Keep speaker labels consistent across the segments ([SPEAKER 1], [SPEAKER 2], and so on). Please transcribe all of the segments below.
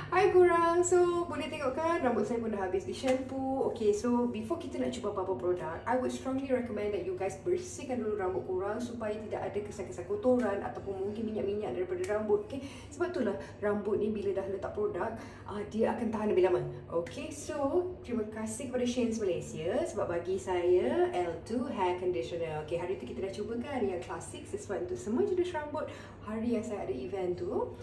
[SPEAKER 1] Hai korang, so boleh tengok kan rambut saya pun dah habis di shampoo. Okay, so before kita nak cuba apa-apa produk, I would strongly recommend that you guys bersihkan dulu rambut korang supaya tidak ada kesan-kesan kotoran ataupun mungkin minyak-minyak daripada rambut. Okay, sebab itulah rambut ni bila dah letak produk, dia akan tahan lebih lama. Okay, so terima kasih kepada Shane's Malaysia sebab bagi saya L2 Hair Conditioner. Okay, hari tu kita dah cuba kan yang klasik sesuai untuk semua jenis rambut. Hari yang saya ada event tu,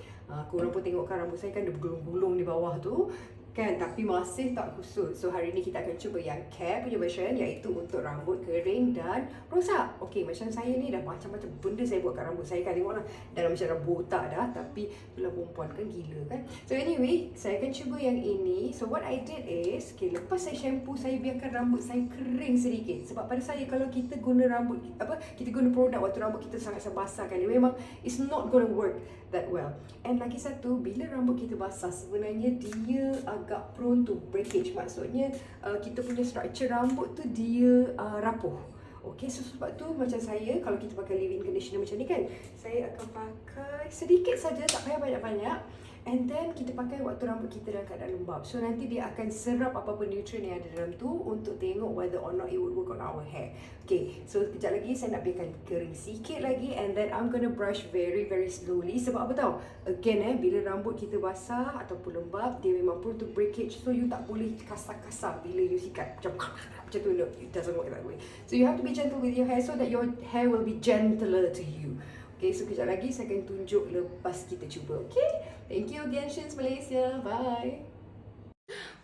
[SPEAKER 1] korang pun tengok kan rambut saya kan dia bergulung-gulung di bawah tu kan, tapi masih tak kusut. So hari ni kita akan cuba yang care punya version, iaitu untuk rambut kering dan rosak. Okay, macam saya ni dah macam-macam benda saya buat kat rambut saya kan, tengoklah dah macam dah botak dah, tapi itulah perempuan kan, gila kan. So anyway, saya akan cuba yang ini. So what I did is, okay, lepas saya shampoo, saya biarkan rambut saya kering sedikit. Sebab pada saya kalau kita guna rambut, kita guna produk waktu rambut kita sangat basah kan, dia memang it's not gonna work that well. And lagi satu, bila rambut kita basah, sebenarnya dia agak prone to breakage. Maksudnya kita punya structure rambut tu dia rapuh. Okay, so sebab tu macam saya, kalau kita pakai leave-in conditioner macam ni kan, saya akan pakai sedikit saja, tak payah banyak-banyak. And then kita pakai waktu rambut kita dalam keadaan lembab. So nanti dia akan serap apa-apa nutrient yang ada dalam tu untuk tengok whether or not it would work on our hair. Okay, so kejap lagi saya nak biarkan kering sikit lagi, and then I'm gonna brush very slowly. Sebab apa tahu? Again bila rambut kita basah ataupun lembab, dia memang prone to breakage. So you tak boleh kasar-kasar bila you sikat. Macam tu, no, it doesn't work that way. So you have to be gentle with your hair so that your hair will be gentler to you. Okay, so kejap lagi saya akan tunjuk lepas kita cuba. Okay, thank you again Shane's Malaysia. Bye.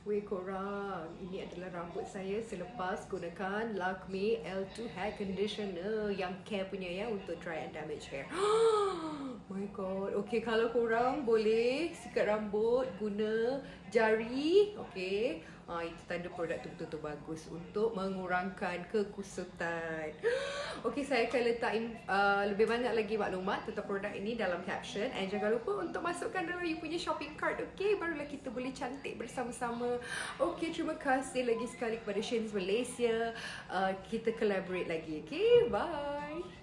[SPEAKER 1] Weh korang, ini adalah rambut saya selepas gunakan Lakme L2 Hair Conditioner yang care punya ya, untuk dry and damaged hair. My god. Okay, kalau korang boleh sikat rambut guna jari, okay, itu tanda produk tu betul-betul bagus untuk mengurangkan kekusutan. Okay, saya akan letak lebih banyak lagi maklumat tentang produk ini dalam caption, and jangan lupa untuk masukkan dalam you punya shopping cart. Okay, barulah kita boleh cantik bersama-sama. Okay, terima kasih lagi sekali kepada Shane's Malaysia. Kita collaborate lagi. Okay, bye.